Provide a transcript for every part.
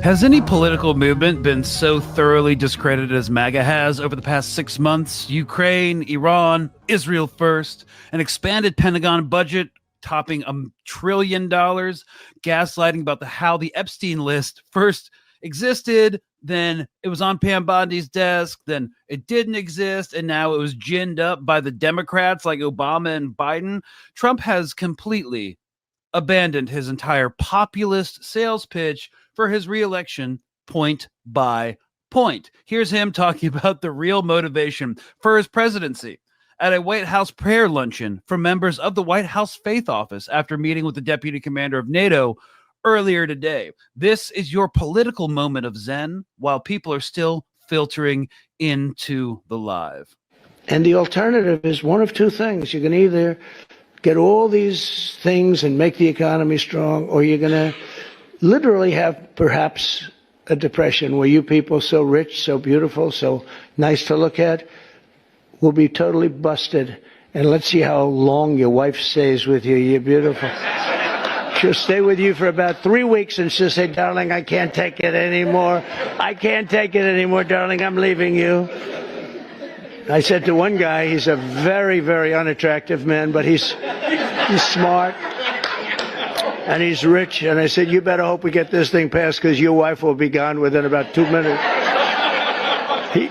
Has any political movement been so thoroughly discredited as MAGA has over the past 6 months? Ukraine, Iran, Israel first, an expanded Pentagon budget topping $1 trillion, gaslighting about how the Epstein list first existed, then it was on Pam Bondi's desk, then it didn't exist, and now it was ginned up by the Democrats like Obama and Biden. Trump has completely abandoned his entire populist sales pitch for his reelection point by point. Here's him talking about the real motivation for his presidency at a White House prayer luncheon for members of the White House Faith Office after meeting with the deputy commander of NATO earlier today. This is your political moment of zen while people are still filtering into the live. And the alternative is one of two things. You can either get all these things and make the economy strong, or you're going to literally have perhaps a depression where you people so rich, so beautiful, so nice to look at will be totally busted. And let's see how long your wife stays with you. You're beautiful. She'll stay with you for about 3 weeks and she'll say, darling, I can't take it anymore. I can't take it anymore, darling. I'm leaving you. I said to one guy, he's a very, very unattractive man, but he's smart and he's rich. And I said, you better hope we get this thing passed because your wife will be gone within about 2 minutes.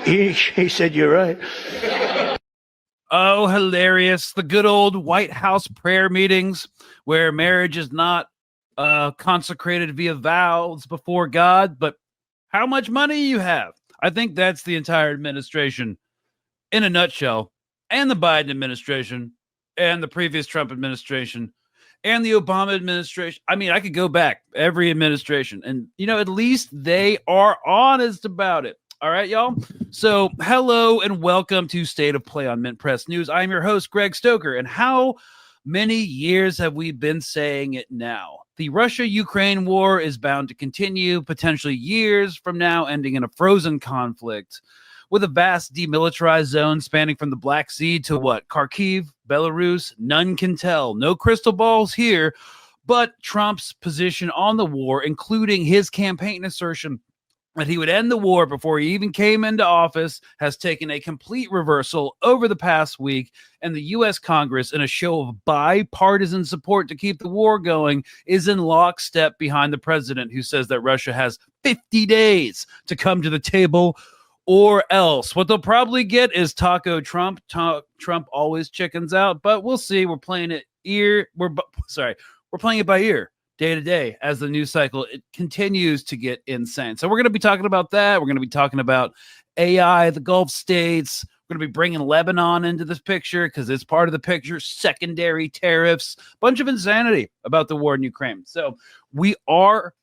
He said, you're right. Oh, hilarious. The good old White House prayer meetings where marriage is not consecrated via vows before God, but how much money you have. I think that's the entire administration in a nutshell, and the Biden administration, and the previous Trump administration, and the Obama administration. I mean, I could go back every administration, and, at least they are honest about it. All right, y'all? So, hello and welcome to State of Play on Mint Press News. I'm your host, Greg Stoker, and how many years have we been saying it now? The Russia-Ukraine war is bound to continue, potentially years from now, ending in a frozen conflict with a vast demilitarized zone spanning from the Black Sea to what? Kharkiv, Belarus? None can tell. No crystal balls here. But Trump's position on the war, including his campaign assertion that he would end the war before he even came into office, has taken a complete reversal over the past week. And the U.S. Congress, in a show of bipartisan support to keep the war going, is in lockstep behind the president, who says that Russia has 50 days to come to the table or else. What they'll probably get is Taco Trump. Trump always chickens out, but we'll see. We're playing it We're playing it by ear, day to day, as the news cycle it continues to get insane. So we're going to be talking about that. We're going to be talking about AI, the Gulf states. We're going to be bringing Lebanon into this picture because it's part of the picture. Secondary tariffs, bunch of insanity about the war in Ukraine. So we are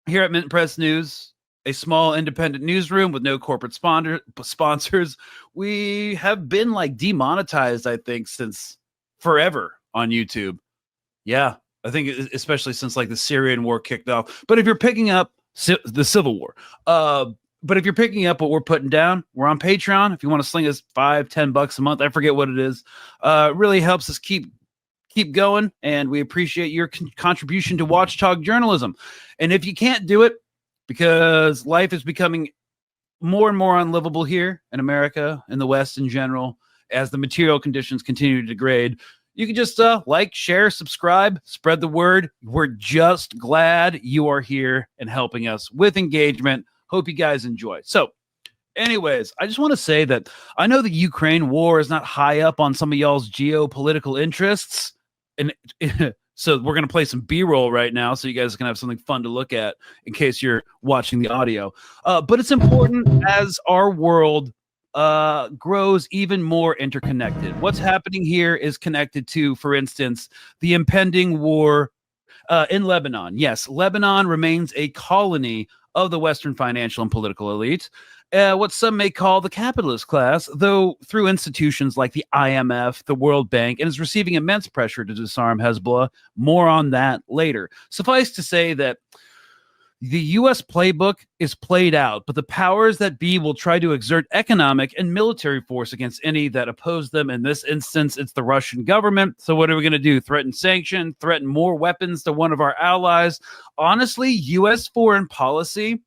here at Mint Press News, a small independent newsroom with no corporate sponsors. We have been demonetized, I think, since forever on YouTube. Yeah, I think especially since the Syrian war kicked off. But if you're picking up the Civil War, but if you're picking up what we're putting down, we're on Patreon. If you want to sling us $5-10 a month, I forget what it is. It really helps us keep going, and we appreciate your contribution to Watchdog journalism. And if you can't do it, because life is becoming more and more unlivable here in America, in the West in general, as the material conditions continue to degrade, you can just share, subscribe, spread the word. We're just glad you are here and helping us with engagement. Hope you guys enjoy. So, anyways, I just want to say that I know the Ukraine war is not high up on some of y'all's geopolitical interests, and so we're going to play some B-roll right now so you guys can have something fun to look at in case you're watching the audio. But it's important as our world grows even more interconnected. What's happening here is connected to, for instance, the impending war in Lebanon. Yes, Lebanon remains a colony of the Western financial and political elite, what some may call the capitalist class, though through institutions like the IMF, the World Bank, and is receiving immense pressure to disarm Hezbollah. More on that later. Suffice to say that The U.S. playbook is played out, but the powers that be will try to exert economic and military force against any that oppose them. In this instance, it's the Russian government. So what are we going to do? Threaten sanction, threaten more weapons to one of our allies? Honestly, U.S. foreign policy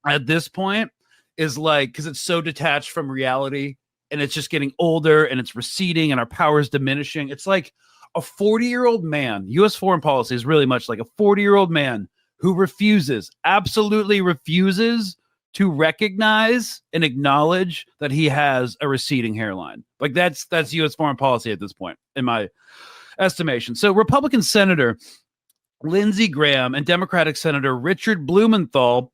at this point is like, because it's so detached from reality and it's just getting older and it's receding and our power is diminishing. It's like a 40-year-old man. U.S. foreign policy is really much like a 40-year-old man who absolutely refuses to recognize and acknowledge that he has a receding hairline. Like that's U.S. foreign policy at this point, in my estimation. So Republican Senator Lindsey Graham and Democratic Senator Richard Blumenthal,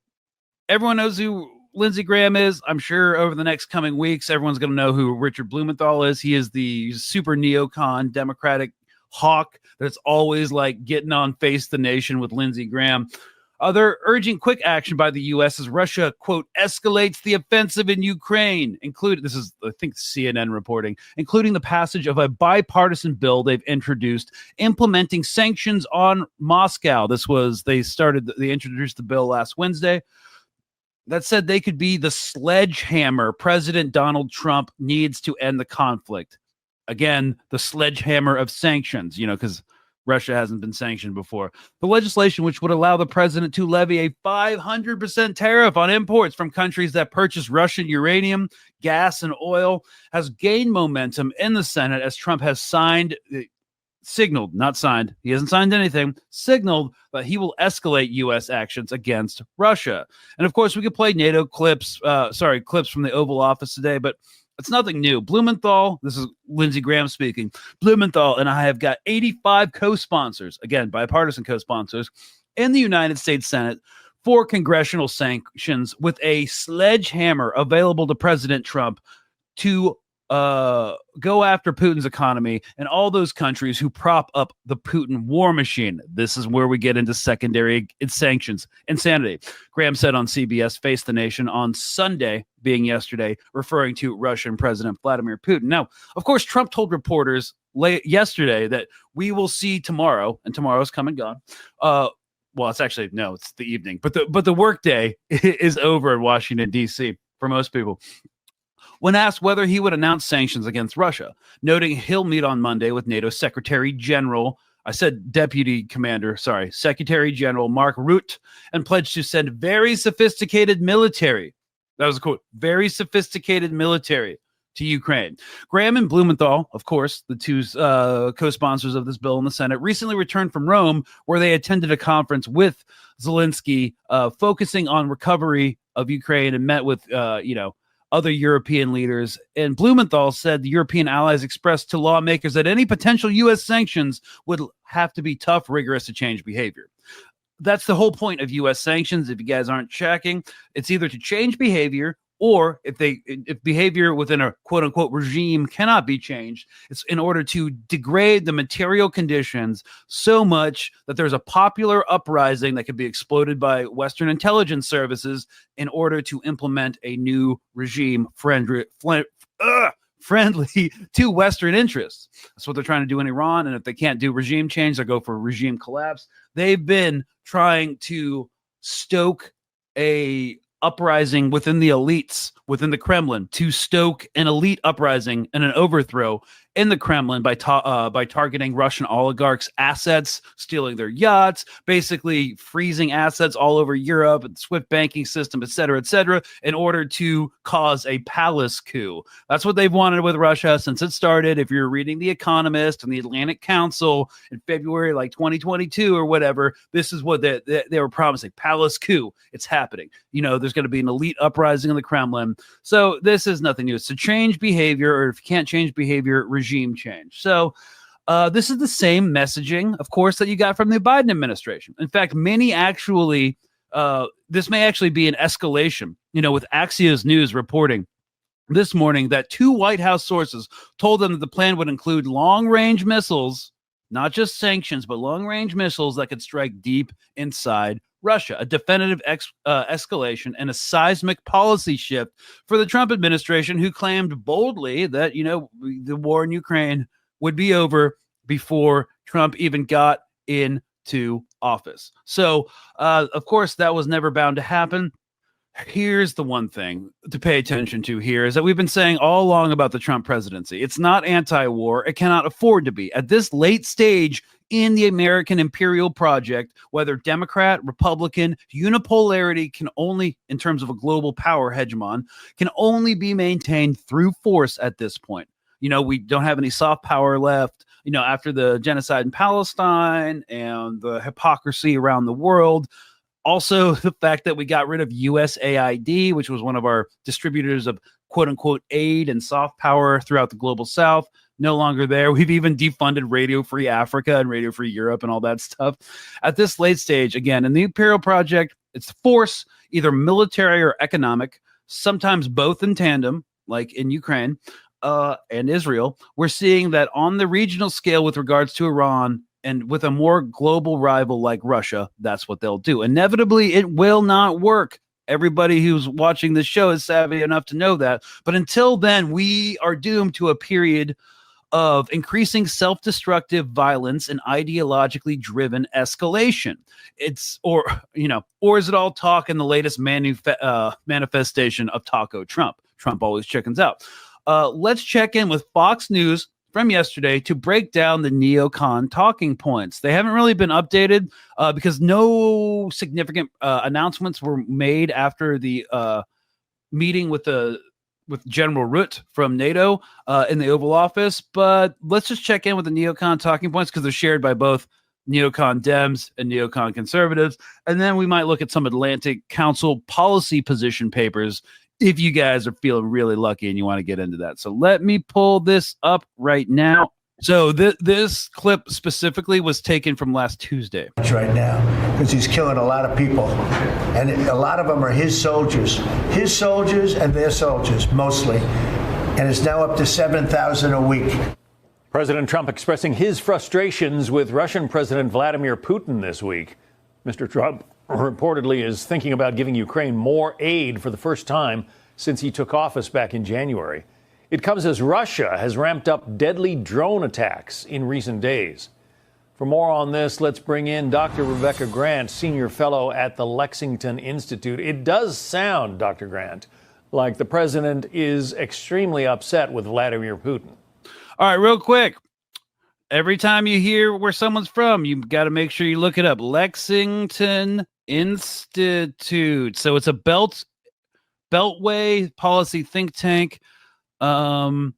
everyone knows who Lindsey Graham is. I'm sure over the next coming weeks, everyone's going to know who Richard Blumenthal is. He is the super neocon Democratic hawk that's always like getting on Face the Nation with Lindsey Graham. They're urging quick action by the U.S. as Russia, quote, escalates the offensive in Ukraine, this is, I think, CNN reporting, including the passage of a bipartisan bill they've introduced implementing sanctions on Moscow. They introduced the bill last Wednesday. That said, they could be the sledgehammer President Donald Trump needs to end the conflict. Again, the sledgehammer of sanctions, because Russia hasn't been sanctioned before. The legislation, which would allow the president to levy a 500% tariff on imports from countries that purchase Russian uranium, gas, and oil, has gained momentum in the Senate as Trump has signaled, not signed, he hasn't signed anything, signaled that he will escalate U.S. actions against Russia. And of course, we could play NATO clips from the Oval Office today, but it's nothing new. Blumenthal, this is Lindsey Graham speaking, Blumenthal and I have got 85 co-sponsors, again, bipartisan co-sponsors, in the United States Senate for congressional sanctions with a sledgehammer available to President Trump to go after Putin's economy and all those countries who prop up the Putin war machine. This is where we get into secondary sanctions. Insanity. Graham said on CBS Face the Nation on Sunday, being yesterday, referring to Russian President Vladimir Putin. Now, of course, Trump told reporters yesterday that we will see tomorrow, and tomorrow's come and gone. Well, it's the evening, but the workday is over in Washington, D.C. for most people. When asked whether he would announce sanctions against Russia, noting he'll meet on Monday with NATO Secretary General Secretary General Mark Rutte, and pledged to send very sophisticated military. That was a quote, very sophisticated military to Ukraine. Graham and Blumenthal, of course, the two co-sponsors of this bill in the Senate, recently returned from Rome, where they attended a conference with Zelensky, focusing on recovery of Ukraine, and met with, other European leaders. And Blumenthal said the European allies expressed to lawmakers that any potential U.S. sanctions would have to be tough, rigorous to change behavior. That's the whole point of U.S. sanctions. If you guys aren't checking, it's either to change behavior, or if behavior within a quote unquote regime cannot be changed, it's in order to degrade the material conditions so much that there's a popular uprising that could be exploited by Western intelligence services in order to implement a new regime friendly to Western interests. That's what they're trying to do in Iran. And if they can't do regime change, they'll go for regime collapse. They've been trying to stoke a uprising within the elites within the Kremlin, to stoke an elite uprising and an overthrow in the Kremlin by targeting Russian oligarchs' assets, stealing their yachts, basically freezing assets all over Europe, and SWIFT banking system, et cetera, in order to cause a palace coup. That's what they've wanted with Russia since it started. If you're reading The Economist and the Atlantic Council in February, 2022 or whatever, this is what they were promising. Palace coup. It's happening. There's going to be an elite uprising in the Kremlin. So this is nothing new. It's to change behavior, or if you can't change behavior, regime change. So this is the same messaging, of course, that you got from the Biden administration. In fact, this may actually be an escalation, with Axios News reporting this morning that two White House sources told them that the plan would include long-range missiles, not just sanctions, but long-range missiles that could strike deep inside Russia, a definitive escalation and a seismic policy shift for the Trump administration, who claimed boldly that, the war in Ukraine would be over before Trump even got into office. So, of course, that was never bound to happen. Here's the one thing to pay attention to here is that we've been saying all along about the Trump presidency. It's not anti-war. It cannot afford to be. At this late stage in the American imperial project, whether Democrat, Republican, unipolarity can only, in terms of a global power hegemon, can only be maintained through force at this point. You know, we don't have any soft power left, you know, after the genocide in Palestine and the hypocrisy around the world. Also, the fact that we got rid of USAID, which was one of our distributors of quote unquote aid and soft power throughout the global South, no longer there. We've even defunded Radio Free Africa and Radio Free Europe and all that stuff. At this late stage, again, in the Imperial Project, it's force, either military or economic, sometimes both in tandem, like in Ukraine and Israel. We're seeing that on the regional scale with regards to Iran, and with a more global rival like Russia, that's what they'll do. Inevitably, it will not work. Everybody who's watching this show is savvy enough to know that. But until then, we are doomed to a period of increasing self-destructive violence and ideologically driven escalation. Or is it all talk in the latest manifestation of Taco Trump? Trump always chickens out. Let's check in with Fox News from yesterday to break down the Neocon talking points. They haven't really been updated because no significant announcements were made after the meeting with General Rutte from NATO in the Oval Office. But let's just check in with the Neocon talking points because they're shared by both Neocon Dems and Neocon conservatives. And then we might look at some Atlantic Council policy position papers if you guys are feeling really lucky and you want to get into that. So let me pull this up right now. So this clip specifically was taken from last Tuesday. Right now, because he's killing a lot of people. And a lot of them are his soldiers and their soldiers, mostly. And it's now up to 7,000 a week. President Trump expressing his frustrations with Russian President Vladimir Putin this week. Mr. Trump reportedly is thinking about giving Ukraine more aid for the first time since he took office back in January. It comes as Russia has ramped up deadly drone attacks in recent days. For more on this, let's bring in Dr. Rebecca Grant, senior fellow at the Lexington Institute. It does sound, Dr. Grant, like the president is extremely upset with Vladimir Putin. All right, real quick. Every time you hear where someone's from, you've got to make sure you look it up. Lexington Institute. So it's a Beltway policy think tank. The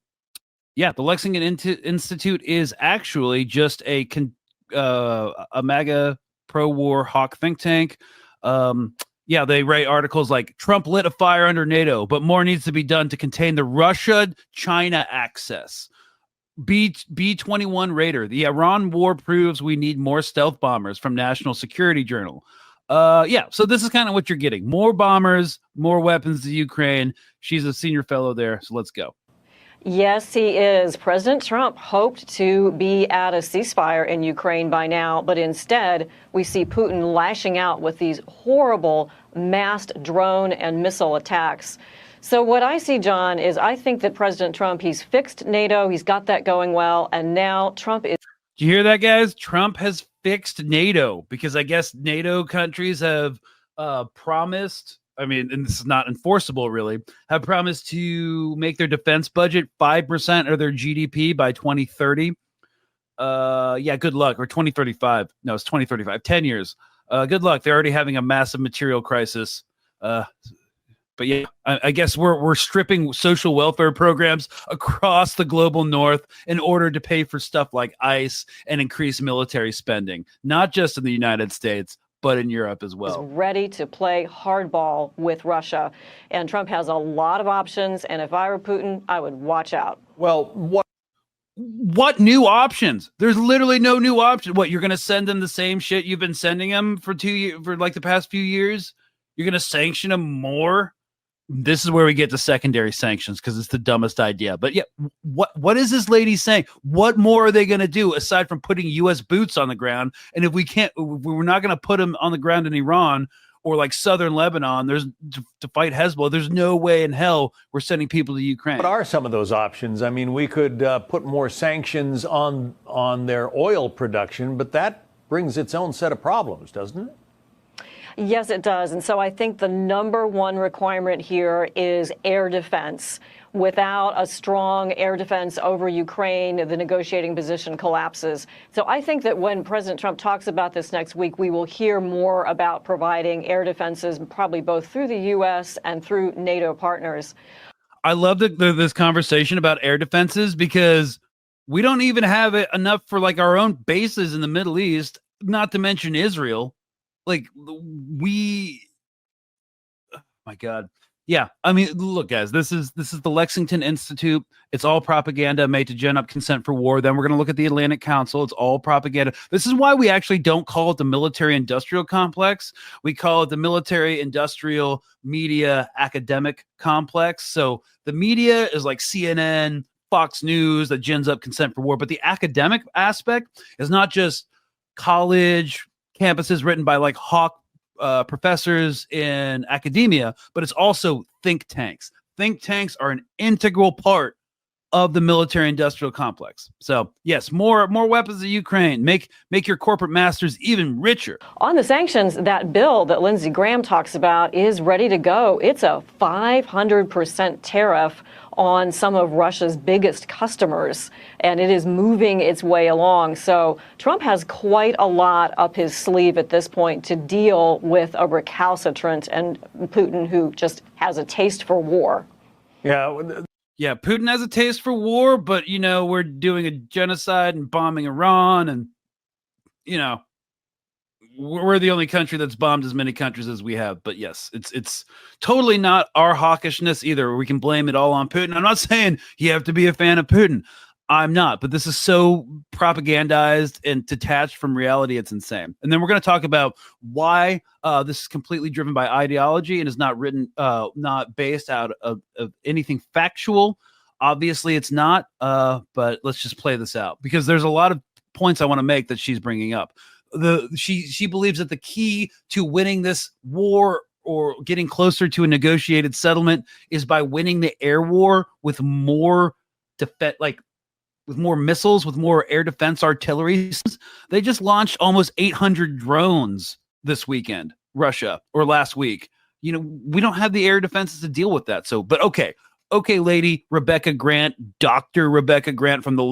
Lexington Institute is actually just a MAGA pro-war hawk think tank. They write articles like Trump lit a fire under NATO, but more needs to be done to contain the Russia-China access. B-21 Raider. The Iran war proves we need more stealth bombers from National Security Journal. So this is kind of what you're getting. More bombers, more weapons to Ukraine. She's a senior fellow there, so let's go. Yes, he is. President Trump hoped to be at a ceasefire in Ukraine by now, but instead we see Putin lashing out with these horrible massed drone and missile attacks. So what I see, John, is I think that President Trump, he's fixed NATO. He's got that going well. And now Trump is. Do you hear that, guys? Trump has fixed NATO because I guess NATO countries have promised. I mean, and this is not enforceable, really, have promised to make their defense budget 5% of their GDP by 2030. Good luck. Or 2035. No, it's 2035. 10 years. Good luck. They're already having a massive material crisis. But yeah, I guess we're stripping social welfare programs across the global north in order to pay for stuff like ICE and increase military spending, not just in the United States, but in Europe as well. Ready to play hardball with Russia. And Trump has a lot of options. And if I were Putin, I would watch out. Well, what new options? There's literally no new option. What, you're going to send them the same shit you've been sending them for like the past few years? You're going to sanction them more? This is where we get to secondary sanctions because it's the dumbest idea. But yeah, what is this lady saying? What more are they going to do aside from putting U.S. boots on the ground? And if we're not going to put them on the ground in Iran or like southern Lebanon, to fight Hezbollah, there's no way in hell we're sending people to Ukraine. What are some of those options? I mean, we could put more sanctions on their oil production, but that brings its own set of problems, doesn't it? Yes, it does. And so I think the number one requirement here is air defense. Without a strong air defense over Ukraine, the negotiating position collapses. So I think that when President Trump talks about this next week, we will hear more about providing air defenses, probably both through the U.S. and through NATO partners. I love this conversation about air defenses because we don't even have it enough for like our own bases in the Middle East, not to mention Israel. Like oh my God. Yeah. I mean, look, guys, this is the Lexington Institute. It's all propaganda made to gin up consent for war. Then we're going to look at the Atlantic Council. It's all propaganda. This is why we actually don't call it the military industrial complex. We call it the military industrial media academic complex. So the media is like CNN, Fox News that gins up consent for war. But the academic aspect is not just college campuses written by like hawk professors in academia, but it's also think tanks. Think tanks are an integral part of the military industrial complex. So yes, more weapons to Ukraine. Make your corporate masters even richer. On the sanctions, that bill that Lindsey Graham talks about is ready to go. It's a 500% tariff on some of Russia's biggest customers, and it is moving its way along. So Trump has quite a lot up his sleeve at this point to deal with a recalcitrant and Putin who just has a taste for war. Yeah, Putin has a taste for war, but, you know, we're doing a genocide and bombing Iran, and, you know, we're the only country that's bombed as many countries as we have. But yes, it's totally not our hawkishness either. We can blame it all on Putin. I'm not saying you have to be a fan of Putin. I'm not, but this is so propagandized and detached from reality. It's insane. And then we're going to talk about why this is completely driven by ideology and is not not based out of anything factual. Obviously it's not, but let's just play this out because there's a lot of points I want to make that she's bringing up. She believes that the key to winning this war or getting closer to a negotiated settlement is by winning the air war with more with more missiles, with more air defense artillery. They just launched almost 800 drones this weekend, Russia, or last week. You know, we don't have the air defenses to deal with that. So, but okay, lady Rebecca Grant, Dr. Rebecca Grant from the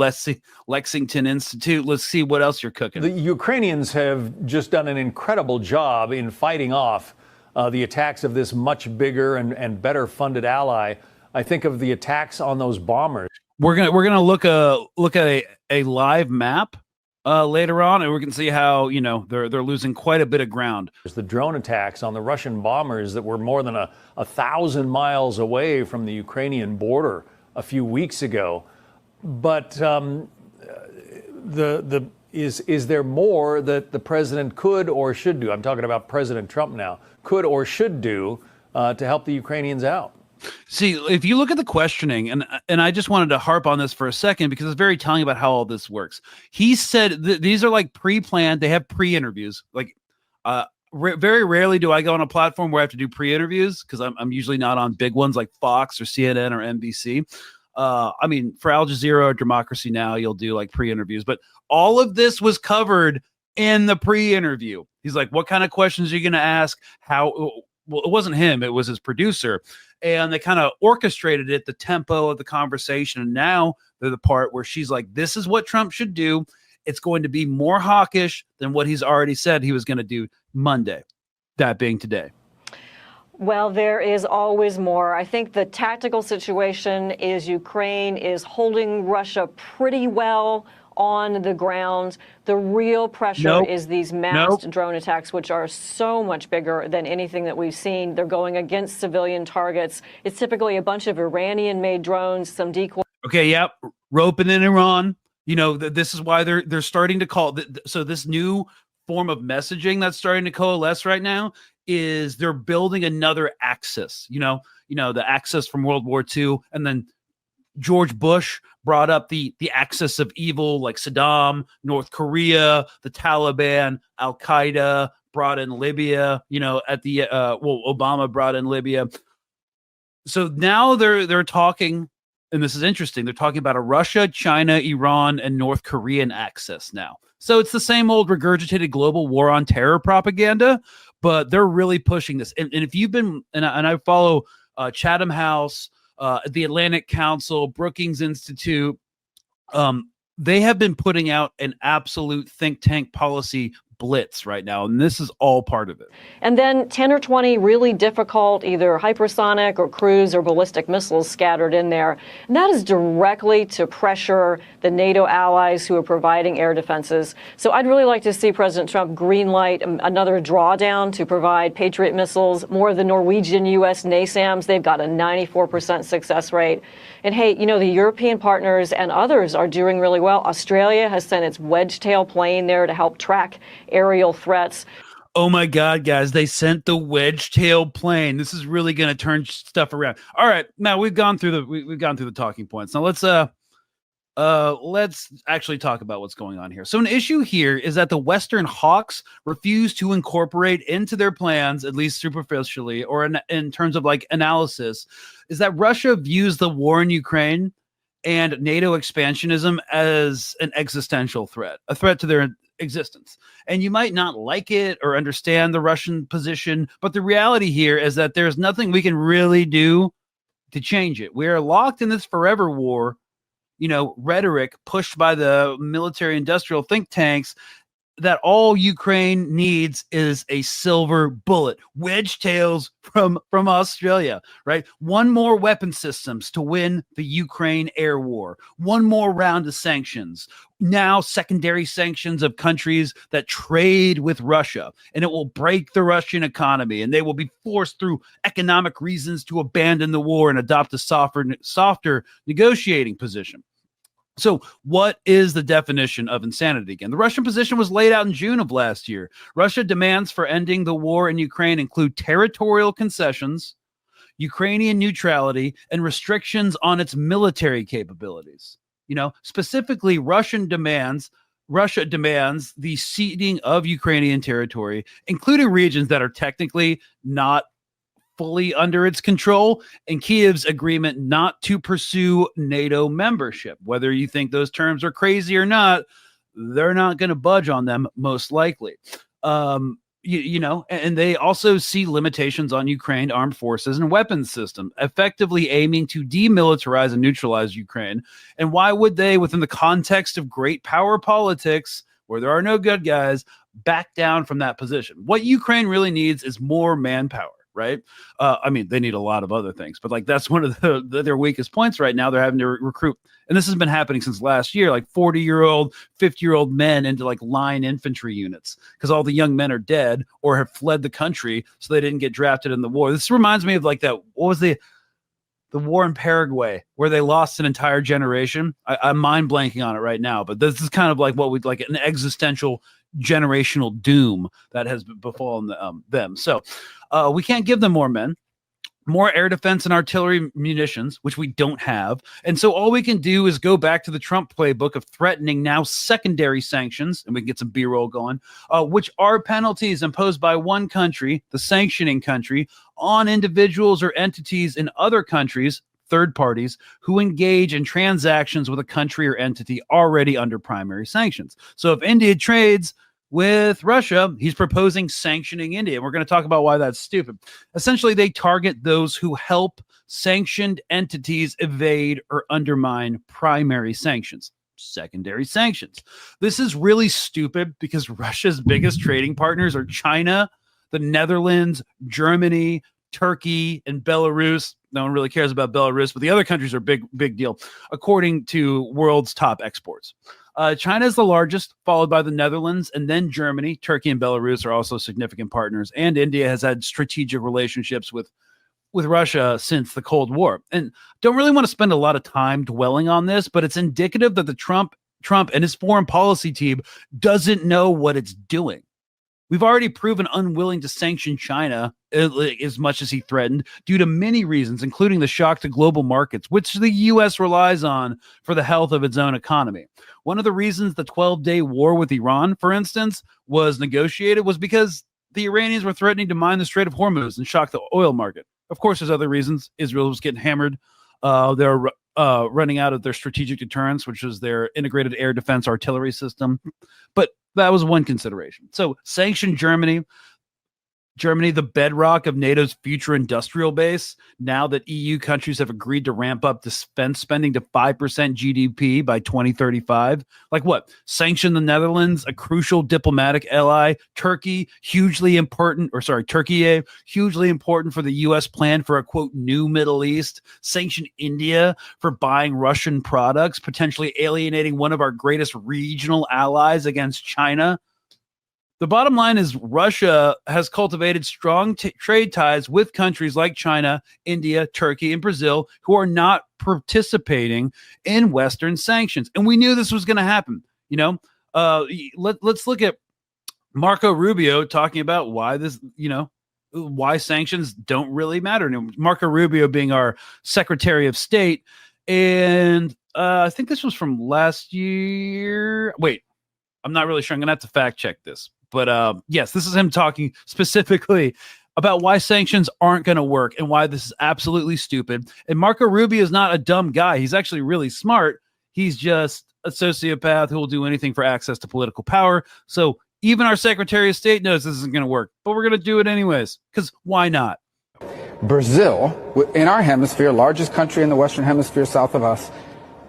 Lexington Institute. Let's see what else you're cooking. The Ukrainians have just done an incredible job in fighting off the attacks of this much bigger and better funded ally. I think of the attacks on those bombers. We're gonna look at a live map later on, and we can see how, you know, they're losing quite a bit of ground. There's the drone attacks on the Russian bombers that were more than 1,000 miles away from the Ukrainian border a few weeks ago. But is there more that the president could or should do? I'm talking about President Trump now. Could or should do to help the Ukrainians out? See, if you look at the questioning, and I just wanted to harp on this for a second because it's very telling about how all this works. He said these are like pre-planned. They have pre-interviews. Like, very rarely do I go on a platform where I have to do pre-interviews because I'm usually not on big ones like Fox or CNN or NBC. I mean, for Al Jazeera or Democracy Now, you'll do like pre-interviews. But all of this was covered in the pre-interview. He's like, what kind of questions are you going to ask? Well, it wasn't him. It was his producer. And they kind of orchestrated it, the tempo of the conversation. And now they're the part where she's like, this is what Trump should do. It's going to be more hawkish than what he's already said he was going to do Monday, that being today. Well, there is always more. I think the tactical situation is Ukraine is holding Russia pretty well on the ground. The real pressure is these massed drone attacks, which are so much bigger than anything that we've seen. They're going against civilian targets. It's typically a bunch of Iranian-made drones, some decoy. Okay, yeah, roping in Iran. You know, this is why they're starting to call. So this new form of messaging that's starting to coalesce right now is they're building another axis. You know, the axis from World War II, and then George Bush brought up the axis of evil, like Saddam, North Korea, the Taliban, Al Qaeda, brought in Libya. You know, at the Obama brought in Libya. So now they're talking, and this is interesting. They're talking about a Russia, China, Iran, and North Korean axis now. So it's the same old regurgitated global war on terror propaganda, but they're really pushing this. And if you've been, and I follow Chatham House, the Atlantic Council, Brookings Institute, they have been putting out an absolute think tank policy blitz right now, and this is all part of it. And then 10 or 20 really difficult, either hypersonic or cruise or ballistic missiles scattered in there. And that is directly to pressure the NATO allies who are providing air defenses. So I'd really like to see President Trump greenlight another drawdown to provide Patriot missiles, more of the Norwegian U.S. NASAMS. They've got a 94% success rate. And hey, you know, the European partners and others are doing really well. Australia has sent its wedge-tail plane there to help track aerial threats. Oh my God, guys, they sent the wedge-tail plane. This is really going to turn stuff around. All right, now we've gone through the talking points. Now let's actually talk about what's going on here. So an issue here is that the Western hawks refuse to incorporate into their plans, at least superficially or in terms of like analysis, is that Russia views the war in Ukraine and NATO expansionism as an existential threat, a threat to their existence. And you might not like it or understand the Russian position, but the reality here is that there's nothing we can really do to change it. We are locked in this forever war, you know, rhetoric pushed by the military industrial think tanks that all Ukraine needs is a silver bullet, wedge tails from Australia, right? One more weapon systems to win the Ukraine air war, one more round of sanctions, now secondary sanctions of countries that trade with Russia, and it will break the Russian economy, and they will be forced through economic reasons to abandon the war and adopt a softer negotiating position. So what is the definition of insanity again? The Russian position was laid out in June of last year. Russia demands for ending the war in Ukraine include territorial concessions, Ukrainian neutrality, and restrictions on its military capabilities. You know, specifically, Russia demands the ceding of Ukrainian territory, including regions that are technically not fully under its control, and Kiev's agreement not to pursue NATO membership. Whether you think those terms are crazy or not, they're not going to budge on them, most likely. You know, and they also see limitations on Ukraine armed forces and weapons system, effectively aiming to demilitarize and neutralize Ukraine. And why would they, within the context of great power politics, where there are no good guys, back down from that position? What Ukraine really needs is more manpower. Right. I mean, they need a lot of other things, but like that's one of their weakest points right now. They're having to recruit. And this has been happening since last year, like 40-year-old, 50-year-old men into like line infantry units because all the young men are dead or have fled the country. So they didn't get drafted in the war. This reminds me of like that. What was the war in Paraguay where they lost an entire generation? I'm mind blanking on it right now, but this is kind of like what we'd like an existential generational doom that has befallen them. So we can't give them more men, more air defense and artillery munitions, which we don't have. And so all we can do is go back to the Trump playbook of threatening now secondary sanctions, and we can get some B-roll going, which are penalties imposed by one country, the sanctioning country, on individuals or entities in other countries, third parties, who engage in transactions with a country or entity already under primary sanctions. So if India trades with Russia, he's proposing sanctioning India. And we're going to talk about why that's stupid. Essentially, they target those who help sanctioned entities evade or undermine primary sanctions, secondary sanctions. This is really stupid because Russia's biggest trading partners are China, the Netherlands, Germany, Turkey, and Belarus. No one really cares about Belarus, but the other countries are big deal, according to world's top exports. China is the largest, followed by the Netherlands, and then Germany. Turkey and Belarus are also significant partners, and India has had strategic relationships with Russia since the Cold War. And don't really want to spend a lot of time dwelling on this, but it's indicative that the Trump and his foreign policy team doesn't know what it's doing. We've already proven unwilling to sanction China as much as he threatened due to many reasons, including the shock to global markets, which the U.S. relies on for the health of its own economy. One of the reasons the 12-day war with Iran, for instance, was negotiated was because the Iranians were threatening to mine the Strait of Hormuz and shock the oil market. Of course, there's other reasons. Israel was getting hammered. There are running out of their strategic deterrence, which was their integrated air defense artillery system. But that was one consideration. So sanction Germany, the bedrock of NATO's future industrial base, now that EU countries have agreed to ramp up defense spending to 5% GDP by 2035. Like what? Sanction the Netherlands, a crucial diplomatic ally. Turkey, hugely important for the U.S. plan for a, quote, new Middle East. Sanction India for buying Russian products, potentially alienating one of our greatest regional allies against China. The bottom line is Russia has cultivated strong trade ties with countries like China, India, Turkey, and Brazil who are not participating in Western sanctions. And we knew this was going to happen. Let's look at Marco Rubio talking about why sanctions don't really matter. Marco Rubio being our Secretary of State. And I think this was from last year. Wait, I'm not really sure. I'm going to have to fact check this. But yes, this is him talking specifically about why sanctions aren't going to work and why this is absolutely stupid. And Marco Rubio is not a dumb guy. He's actually really smart. He's just a sociopath who will do anything for access to political power. So even our Secretary of State knows this isn't going to work, but we're going to do it anyways, because why not? Brazil, in our hemisphere, largest country in the Western Hemisphere south of us,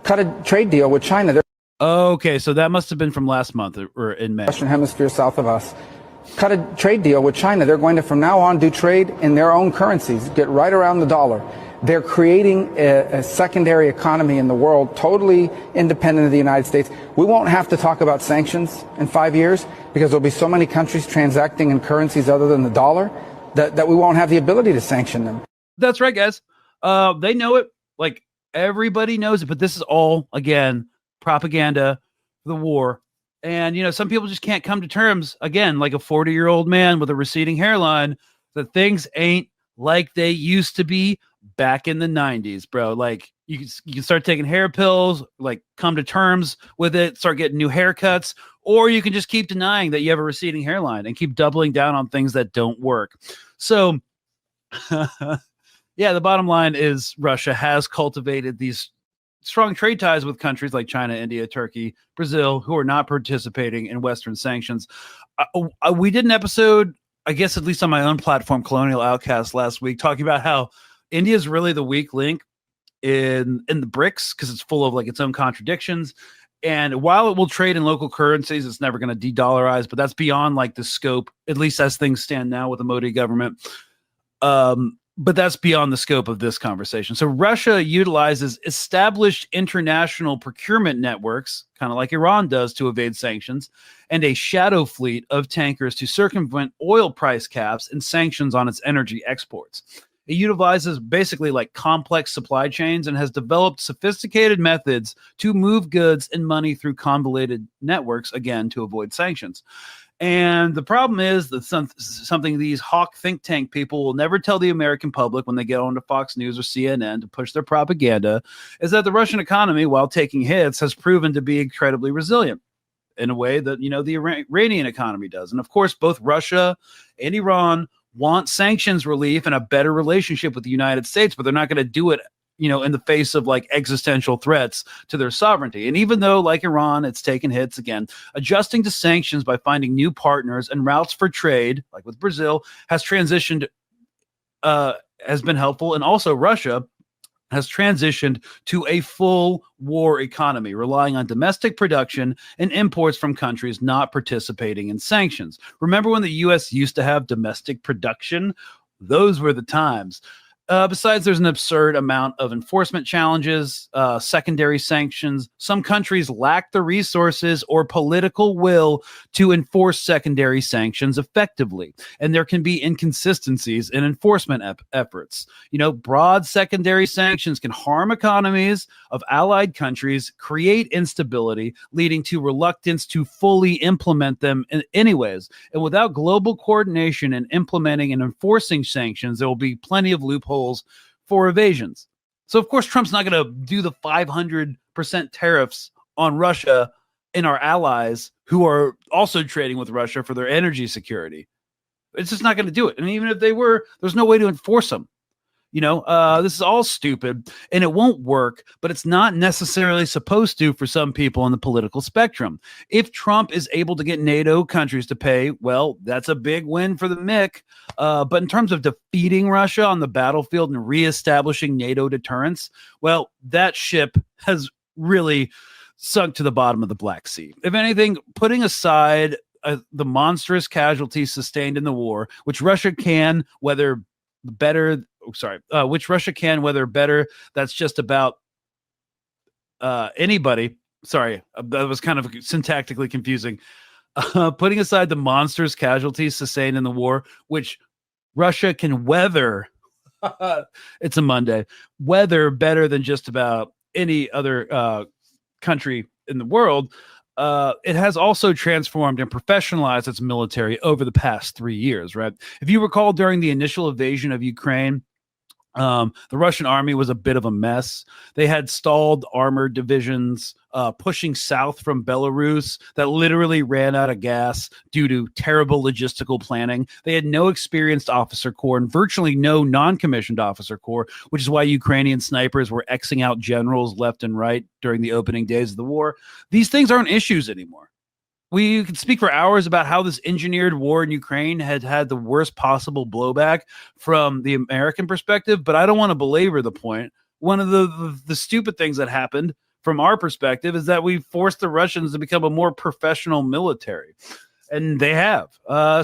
cut a trade deal with China. Okay, so that must have been from last month or in May. Western Hemisphere south of us cut a trade deal with China. They're going to, from now on, do trade in their own currencies, get right around the dollar. They're creating a secondary economy in the world, totally independent of the United States. We won't have to talk about sanctions in 5 years because there'll be so many countries transacting in currencies other than the dollar that we won't have the ability to sanction them. That's right, guys. They know it. Like, everybody knows it, but this is all, again, propaganda for the war. And, some people just can't come to terms, again, like a 40-year-old man with a receding hairline, that things ain't like they used to be back in the 90s, bro. Like, you can start taking hair pills, like come to terms with it, start getting new haircuts, or you can just keep denying that you have a receding hairline and keep doubling down on things that don't work. So, yeah, the bottom line is Russia has cultivated these strong trade ties with countries like China, India, Turkey, Brazil, who are not participating in Western sanctions. We did an episode, I guess, at least on my own platform, Colonial Outcast, last week, talking about how India is really the weak link in the BRICS because it's full of like its own contradictions. And while it will trade in local currencies, it's never going to de-dollarize, but that's beyond like the scope, at least as things stand now with the Modi government. But that's beyond the scope of this conversation. So Russia utilizes established international procurement networks, kind of like Iran does, to evade sanctions, and a shadow fleet of tankers to circumvent oil price caps and sanctions on its energy exports. It utilizes basically like complex supply chains and has developed sophisticated methods to move goods and money through convoluted networks, again, to avoid sanctions. And the problem is that something these hawk think tank people will never tell the American public when they get onto Fox News or CNN to push their propaganda is that the Russian economy, while taking hits, has proven to be incredibly resilient in a way that, the Iranian economy does. And of course, both Russia and Iran want sanctions relief and a better relationship with the United States, but they're not going to do it in the face of like existential threats to their sovereignty. And even though, like Iran, it's taken hits, again, adjusting to sanctions by finding new partners and routes for trade, like with Brazil, has been helpful. And also Russia has transitioned to a full war economy, relying on domestic production and imports from countries not participating in sanctions. Remember when the U.S. used to have domestic production? Those were the times. Besides, there's an absurd amount of enforcement challenges, secondary sanctions. Some countries lack the resources or political will to enforce secondary sanctions effectively, and there can be inconsistencies in enforcement efforts. Broad secondary sanctions can harm economies of allied countries, create instability, leading to reluctance to fully implement them anyways. And without global coordination in implementing and enforcing sanctions, there will be plenty of loopholes for evasions. So of course Trump's not going to do the 500% tariffs on Russia and our allies who are also trading with Russia for their energy security. It's just not going to do it. And even if they were, there's no way to enforce them. This is all stupid and it won't work, but it's not necessarily supposed to for some people on the political spectrum. If Trump is able to get NATO countries to pay, well, that's a big win for the Mick. But in terms of defeating Russia on the battlefield and reestablishing NATO deterrence, well, that ship has really sunk to the bottom of the Black Sea. If anything, putting aside the monstrous casualties sustained in the war, which Russia can, whether better, that's just about anybody. Sorry, that was kind of syntactically confusing. Putting aside the monstrous casualties sustained in the war, which Russia can weather, it's a Monday, weather better than just about any other country in the world. It has also transformed and professionalized its military over the past 3 years, right? If you recall, during the initial invasion of Ukraine, the Russian army was a bit of a mess. They had stalled armored divisions pushing south from Belarus that literally ran out of gas due to terrible logistical planning. They had no experienced officer corps and virtually no non-commissioned officer corps, which is why Ukrainian snipers were Xing out generals left and right during the opening days of the war. These things aren't issues anymore. We could speak for hours about how this engineered war in Ukraine had the worst possible blowback from the American perspective, but I don't want to belabor the point. One of the stupid things that happened from our perspective is that we forced the Russians to become a more professional military, and they have.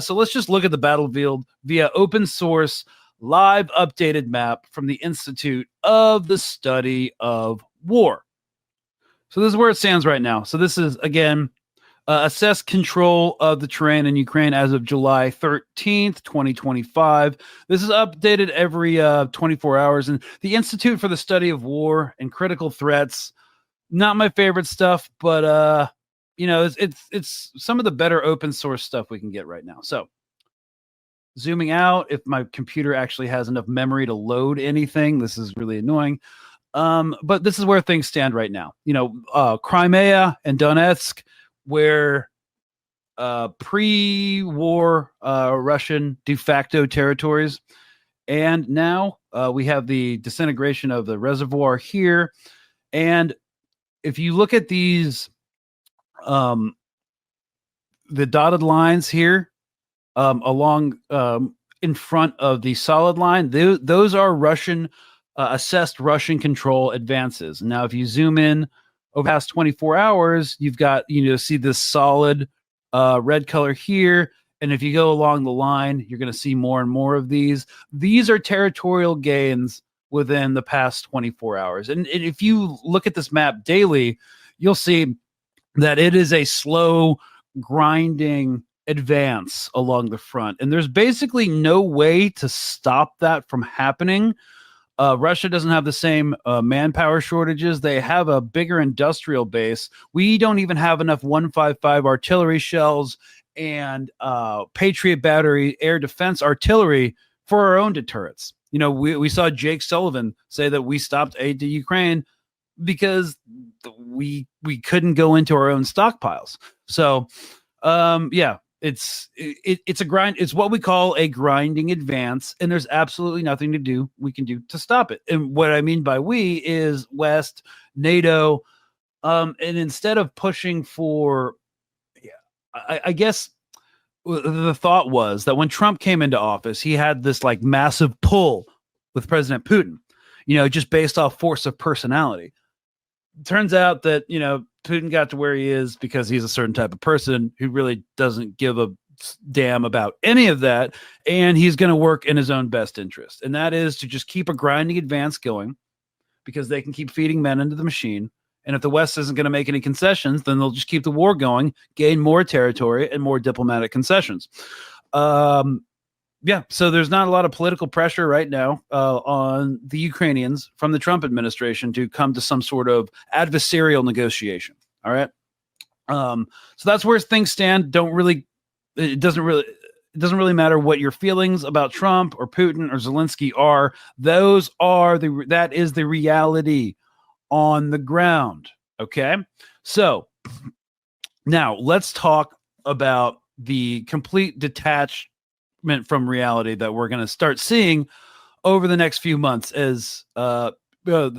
So let's just look at the battlefield via open source, live updated map from the Institute of the Study of War. So this is where it stands right now. So this is, again, assess control of the terrain in Ukraine as of July 13th, 2025. This is updated every 24 hours. And the Institute for the Study of War and Critical Threats, not my favorite stuff, but it's some of the better open source stuff we can get right now. So zooming out, if my computer actually has enough memory to load anything, this is really annoying. But this is where things stand right now. Crimea and Donetsk, where pre-war Russian de facto territories. And now we have the disintegration of the reservoir here. And if you look at these, the dotted lines here along in front of the solid line, those are Russian assessed Russian control advances. Now, if you zoom in over the past 24 hours, you've got, see this solid red color here. And if you go along the line, you're going to see more and more of these. These are territorial gains within the past 24 hours. And if you look at this map daily, you'll see that it is a slow grinding advance along the front. And there's basically no way to stop that from happening. Russia doesn't have the same manpower shortages. They have a bigger industrial base. We don't even have enough 155 artillery shells and Patriot battery air defense artillery for our own deterrents. We saw Jake Sullivan say that we stopped aid to Ukraine because we couldn't go into our own stockpiles. So, it's a grind. It's what we call a grinding advance, and there's absolutely nothing we can do to stop it. And what I mean by we is West, NATO, and instead of pushing for, I guess the thought was that when Trump came into office, he had this like massive pull with President Putin, just based off force of personality. Turns out that, Putin got to where he is because he's a certain type of person who really doesn't give a damn about any of that. And he's going to work in his own best interest. And that is to just keep a grinding advance going because they can keep feeding men into the machine. And if the West isn't going to make any concessions, then they'll just keep the war going, gain more territory and more diplomatic concessions. So there's not a lot of political pressure right now on the Ukrainians from the Trump administration to come to some sort of adversarial negotiation. All right. So that's where things stand. It doesn't really matter what your feelings about Trump or Putin or Zelensky are. That is the reality on the ground. Okay. So now let's talk about the complete detachment from reality that we're going to start seeing over the next few months as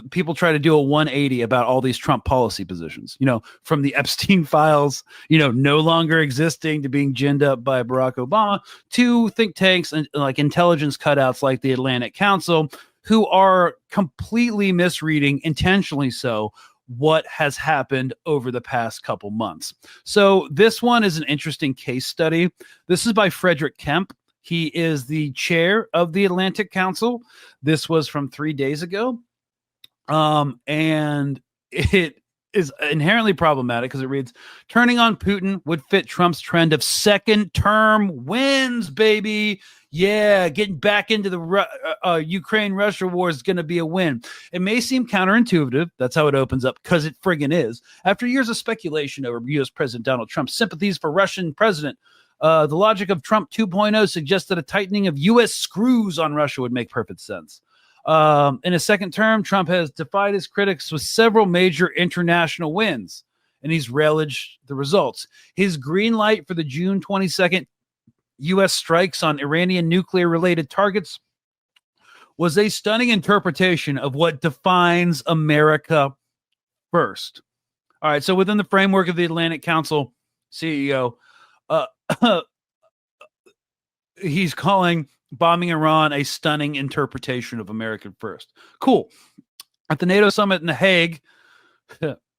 people try to do a 180 about all these Trump policy positions, from the Epstein files, no longer existing to being ginned up by Barack Obama, to think tanks and like intelligence cutouts like the Atlantic Council, who are completely misreading, intentionally so, what has happened over the past couple months. So this one is an interesting case study. This is by Frederick Kemp. He is the chair of the Atlantic Council. This was from 3 days ago. And it is inherently problematic because it reads, turning on Putin would fit Trump's trend of second term wins, baby. Yeah, getting back into the Ukraine-Russia war is going to be a win. It may seem counterintuitive. That's how it opens up, because it friggin' is. After years of speculation over U.S. President Donald Trump's sympathies for Russian president, the logic of Trump 2.0 suggests that a tightening of U.S. screws on Russia would make perfect sense. In his second term, Trump has defied his critics with several major international wins, and he's relished the results. His green light for the June 22nd U.S. strikes on Iranian nuclear-related targets was a stunning interpretation of what defines America first. All right, so within the framework of the Atlantic Council CEO, he's calling bombing Iran a stunning interpretation of American first. Cool. At the NATO summit in The Hague,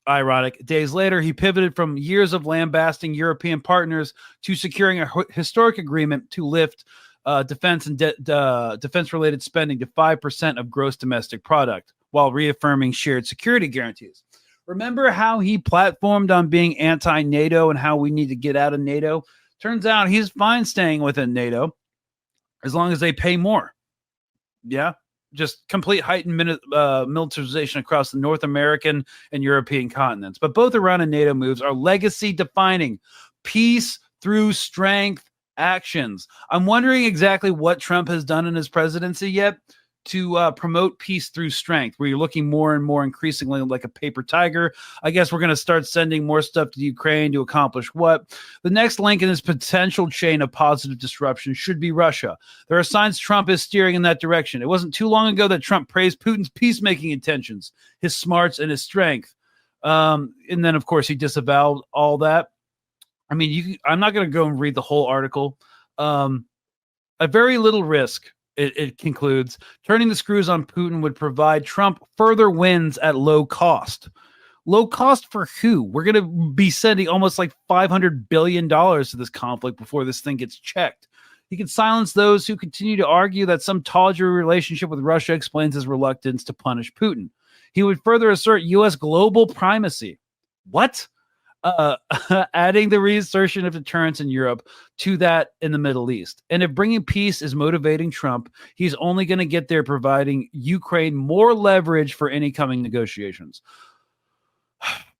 ironic, days later, he pivoted from years of lambasting European partners to securing a historic agreement to lift defense and defense-related spending to 5% of gross domestic product, while reaffirming shared security guarantees. Remember how he platformed on being anti-NATO and how we need to get out of NATO? Turns out he's fine staying within NATO as long as they pay more. Yeah, just complete heightened militarization across the North American and European continents. But both Iran and NATO moves are legacy-defining, peace through strength actions. I'm wondering exactly what Trump has done in his presidency yet to promote peace through strength, where you're looking more and more increasingly like a paper tiger. I guess we're going to start sending more stuff to Ukraine to accomplish what? The next link in this potential chain of positive disruption should be Russia. There are signs Trump is steering in that direction. It wasn't too long ago that Trump praised Putin's peacemaking intentions, his smarts, and his strength. And then, of course, he disavowed all that. I mean, I'm not going to go and read the whole article. A very little risk. It concludes, turning the screws on Putin would provide Trump further wins at low cost. Low cost for who? We're going to be sending almost like $500 billion to this conflict before this thing gets checked. He can silence those who continue to argue that some tawdry relationship with Russia explains his reluctance to punish Putin. He would further assert U.S. global primacy. What? Adding the reassertion of deterrence in Europe to that in the Middle East. And if bringing peace is motivating Trump, he's only going to get there providing Ukraine more leverage for any coming negotiations.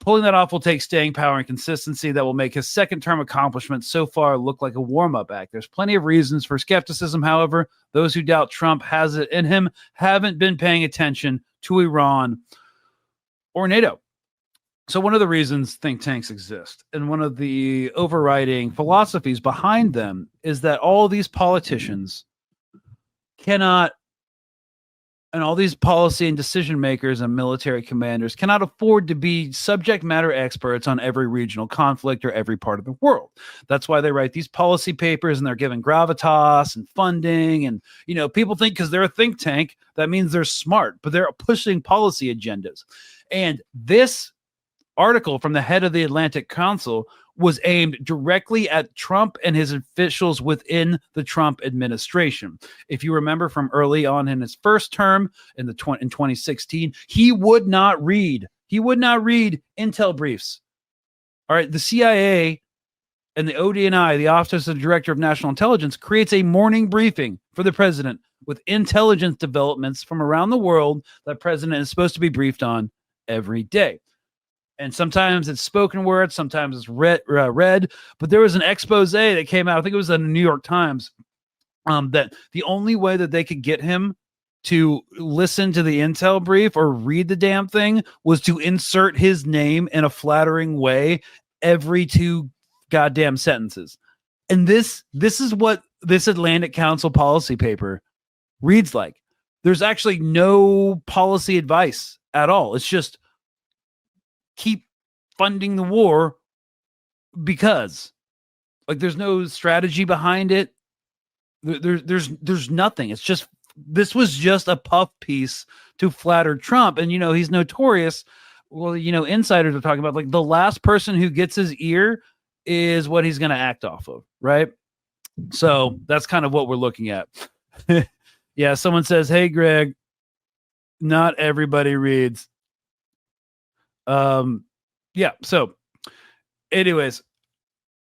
Pulling that off will take staying power and consistency that will make his second term accomplishments so far look like a warm-up act. There's plenty of reasons for skepticism, however. Those who doubt Trump has it in him haven't been paying attention to Iran or NATO. So one of the reasons think tanks exist, and one of the overriding philosophies behind them, is that all these politicians cannot, and all these policy and decision makers and military commanders cannot afford to be subject matter experts on every regional conflict or every part of the world. That's why they write these policy papers, and they're given gravitas and funding. And, people think because they're a think tank, that means they're smart, but they're pushing policy agendas. And this article from the head of the Atlantic Council was aimed directly at Trump and his officials within the Trump administration. If you remember from early on in his first term in 2016, he would not read intel briefs. All right, the CIA and the ODNI, the Office of the Director of National Intelligence, creates a morning briefing for the president with intelligence developments from around the world that the president is supposed to be briefed on every day. And sometimes it's spoken word, sometimes it's read. But there was an expose that came out, I think it was in the New York Times, that the only way that they could get him to listen to the intel brief or read the damn thing was to insert his name in a flattering way every 2 goddamn sentences. And this is what this Atlantic Council policy paper reads like. there's actually no policy advice at all. It's just keep funding the war because, like, there's no strategy behind it. There's nothing. It's just, this was just a puff piece to flatter Trump. And, he's notorious. Well, insiders are talking about, like, the last person who gets his ear is what he's going to act off of. Right. So that's kind of what we're looking at. Yeah. Someone says, hey, Greg, not everybody reads. Yeah. So anyways,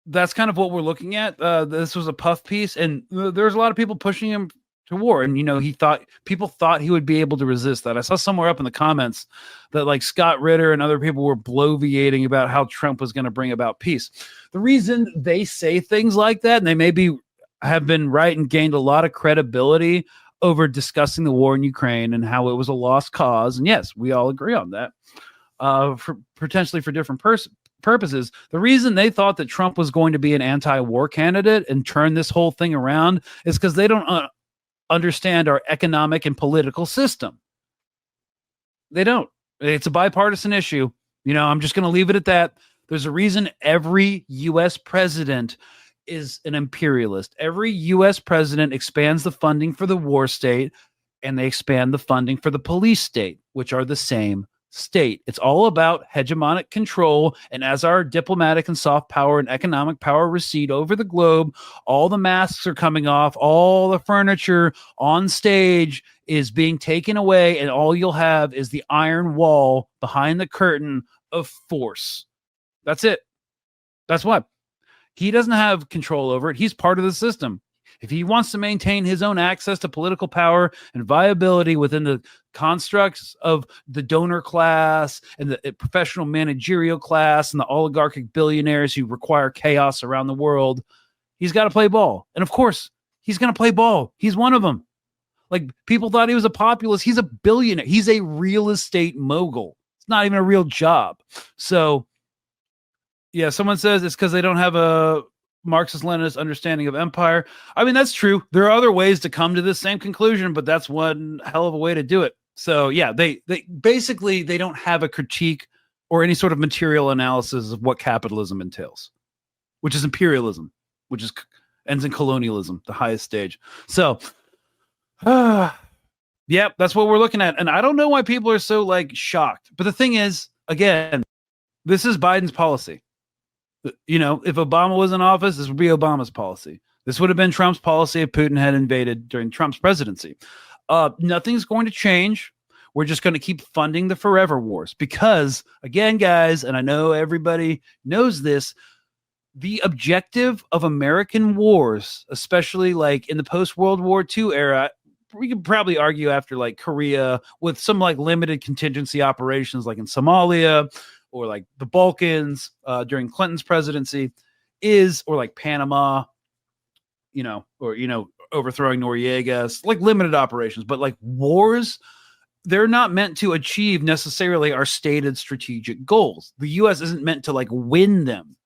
that's kind of what we're looking at. This was a puff piece, and there's a lot of people pushing him to war. And, people thought he would be able to resist that. I saw somewhere up in the comments that, like, Scott Ritter and other people were bloviating about how Trump was going to bring about peace. The reason they say things like that, and they have been right and gained a lot of credibility over discussing the war in Ukraine and how it was a lost cause. And yes, we all agree on that, for potentially for different purposes. The reason they thought that Trump was going to be an anti-war candidate and turn this whole thing around is because they don't understand our economic and political system. They don't. It's a bipartisan issue. I'm just going to leave it at that. There's a reason every U.S. president is an imperialist. Every U.S. president expands the funding for the war state, and they expand the funding for the police state, which are the same state. It's all about hegemonic control. And as our diplomatic and soft power and economic power recede over the globe, all the masks are coming off, all the furniture on stage is being taken away, and all you'll have is the iron wall behind the curtain of force. That's it. That's why he doesn't have control over it. He's part of the system. If he wants to maintain his own access to political power and viability within the constructs of the donor class and the professional managerial class and the oligarchic billionaires who require chaos around the world, he's got to play ball. And of course, he's going to play ball. He's one of them. Like, people thought he was a populist. He's a billionaire. He's a real estate mogul. It's not even a real job. So, yeah, someone says it's because they don't have a Marxist-Leninist understanding of empire. I mean, that's true. There are other ways to come to this same conclusion, but that's one hell of a way to do it. So yeah, they basically, they don't have a critique or any sort of material analysis of what capitalism entails, which is imperialism, which ends in colonialism, the highest stage. So, yeah, that's what we're looking at. And I don't know why people are so, like, shocked. But the thing is, again, this is Biden's policy. If Obama was in office, this would be Obama's policy. This would have been Trump's policy if Putin had invaded during Trump's presidency. Nothing's going to change. We're just going to keep funding the forever wars because, again, guys, and I know everybody knows this, the objective of American wars, especially like in the post-World War II era, we could probably argue after, like, Korea, with some, like, limited contingency operations like in Somalia, or like the Balkans during Clinton's presidency, or like Panama, or, overthrowing Noriega, like limited operations. But, like, wars, they're not meant to achieve necessarily our stated strategic goals. The U.S. isn't meant to, like, win them.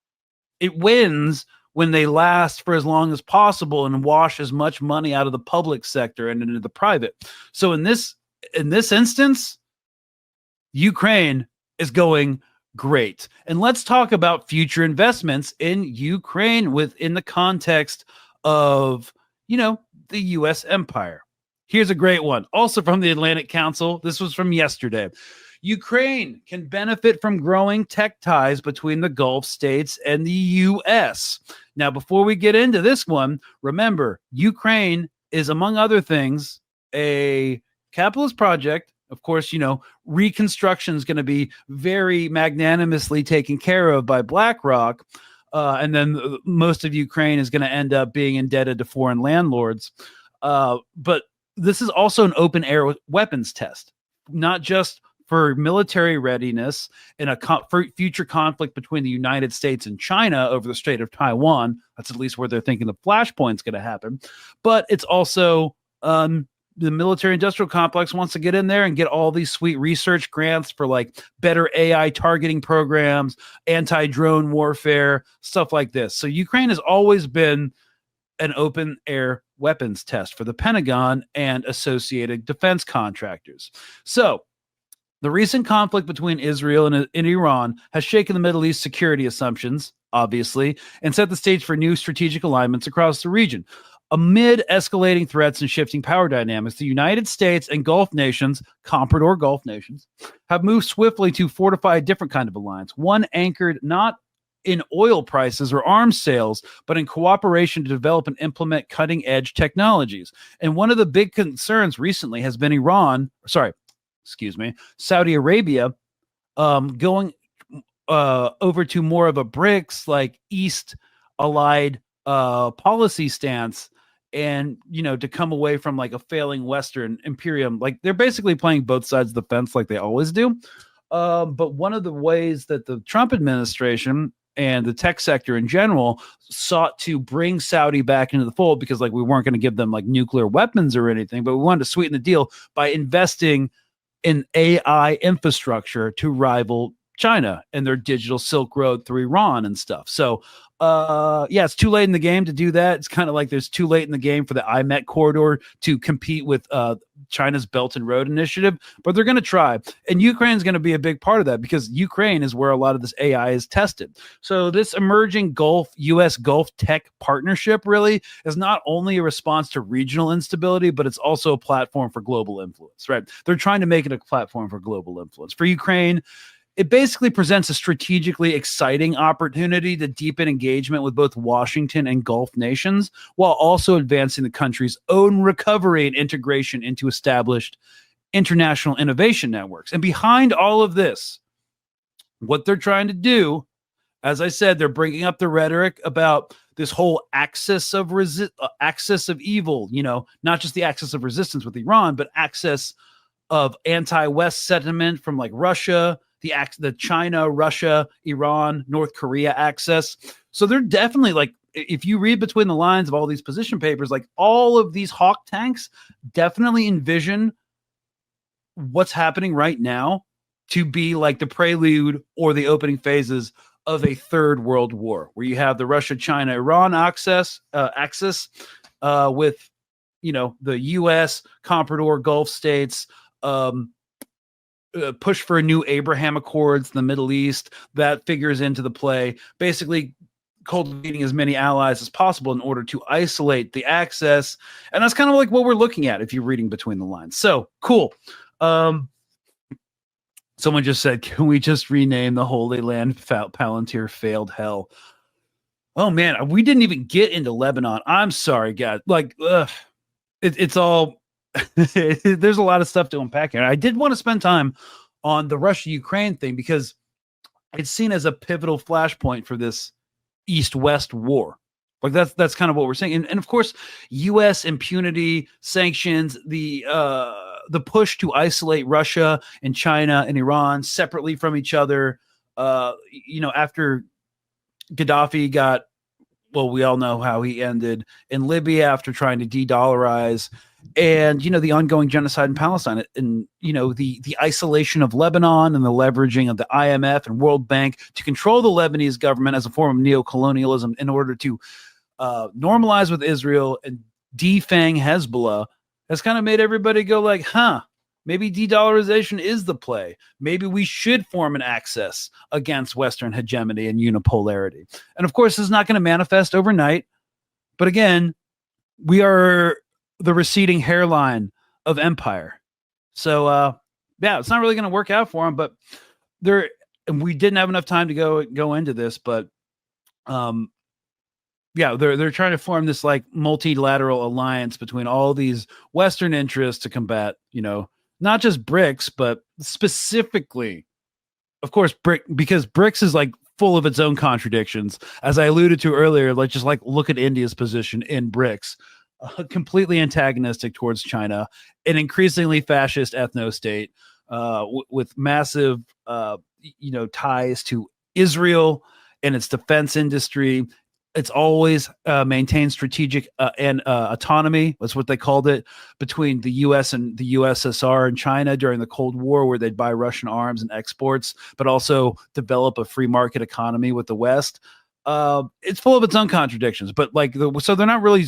It wins when they last for as long as possible and wash as much money out of the public sector and into the private. So in this instance, Ukraine is going great. And let's talk about future investments in Ukraine within the context of, the U.S. empire. Here's a great one, also from the Atlantic Council. This was from yesterday. Ukraine can benefit from growing tech ties between the Gulf states and the U.S. Now, before we get into this one, remember, Ukraine is, among other things, a capitalist project. Of course, reconstruction is going to be very magnanimously taken care of by BlackRock. And then most of Ukraine is going to end up being indebted to foreign landlords. But this is also an open air weapons test, not just for military readiness in a future conflict between the United States and China over the Strait of Taiwan. That's at least where they're thinking the flashpoint's going to happen. But it's also the military industrial complex wants to get in there and get all these sweet research grants for, like, better AI targeting programs, anti-drone warfare, stuff like this. So Ukraine has always been an open air weapons test for the Pentagon and associated defense contractors. So the recent conflict between Israel and Iran has shaken the Middle East security assumptions, obviously, and set the stage for new strategic alignments across the region. Amid escalating threats and shifting power dynamics, the United States and Gulf nations, Comprador Gulf nations, have moved swiftly to fortify a different kind of alliance, one anchored not in oil prices or arms sales, but in cooperation to develop and implement cutting-edge technologies. And one of the big concerns recently has been Saudi Arabia going over to more of a BRICS, like East allied policy stance, and to come away from like a failing Western imperium. Like they're basically playing both sides of the fence like they always do. But one of the ways that the Trump administration and the tech sector in general sought to bring Saudi back into the fold, because like we weren't going to give them like nuclear weapons or anything, but we wanted to sweeten the deal by investing in AI infrastructure to rival China and their digital Silk Road through Iran and stuff. So it's too late in the game to do that. It's kind of like there's too late in the game for the IMET corridor to compete with China's Belt and Road Initiative, but they're going to try. And Ukraine's going to be a big part of that, because Ukraine is where a lot of this AI is tested. So this emerging U.S. Gulf tech partnership really is not only a response to regional instability, but it's also a platform for global influence, right? They're trying to make it a platform for global influence. For Ukraine, it basically presents a strategically exciting opportunity to deepen engagement with both Washington and Gulf nations, while also advancing the country's own recovery and integration into established international innovation networks. And behind all of this, what they're trying to do, as I said, they're bringing up the rhetoric about this whole axis of evil, not just the axis of resistance with Iran, but axis of anti-West sentiment from like Russia, the China, Russia, Iran, North Korea axis. So they're definitely like, if you read between the lines of all these position papers, like all of these hawk tanks definitely envision what's happening right now to be like the prelude or the opening phases of a third world war, where you have the Russia, China, Iran axis with, the U.S., Comprador Gulf states, push for a new Abraham Accords in the Middle East that figures into the play, basically cultivating as many allies as possible in order to isolate the axis. And that's kind of like what we're looking at if you're reading between the lines. So cool. Someone just said, can we just rename the Holy Land Palantir Failed Hell? Oh man, we didn't even get into Lebanon. I'm sorry, guys. Like, it's all there's a lot of stuff to unpack here. I did want to spend time on the Russia-Ukraine thing, because it's seen as a pivotal flashpoint for this East-West war. Like that's kind of what we're saying. And of course, U.S. impunity, sanctions, the push to isolate Russia and China and Iran separately from each other. After Gaddafi we all know how he ended in Libya after trying to de-dollarize, and the ongoing genocide in Palestine, and the isolation of Lebanon and the leveraging of the IMF and World Bank to control the Lebanese government as a form of neocolonialism in order to normalize with Israel and defang Hezbollah, has kind of made everybody go like, maybe de-dollarization is the play. Maybe we should form an axis against Western hegemony and unipolarity. And of course, this is not going to manifest overnight. But again, we are the receding hairline of empire. So, it's not really going to work out for them. But we didn't have enough time to go into this. But they're trying to form this like multilateral alliance between all these Western interests to combat, not just BRICS, but specifically, of course, because BRICS is like full of its own contradictions. As I alluded to earlier, just look at India's position in BRICS, completely antagonistic towards China, an increasingly fascist ethno-state with massive, ties to Israel and its defense industry. It's always maintained strategic and autonomy. That's what they called it, between the U.S. and the USSR and China during the Cold War, where they'd buy Russian arms and exports, but also develop a free market economy with the West. It's full of its own contradictions, but like, so they're not really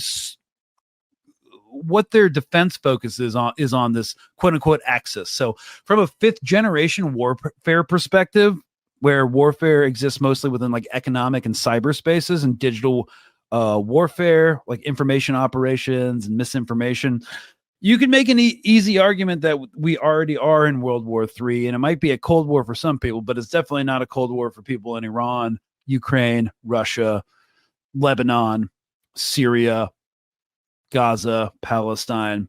what their defense focus is on this quote unquote axis. So from a fifth generation warfare perspective, where warfare exists mostly within like economic and cyberspaces and digital warfare, like information operations and misinformation, you can make an easy argument that we already are in World War III, and it might be a Cold War for some people, but it's definitely not a Cold War for people in Iran, Ukraine, Russia, Lebanon, Syria, Gaza, Palestine,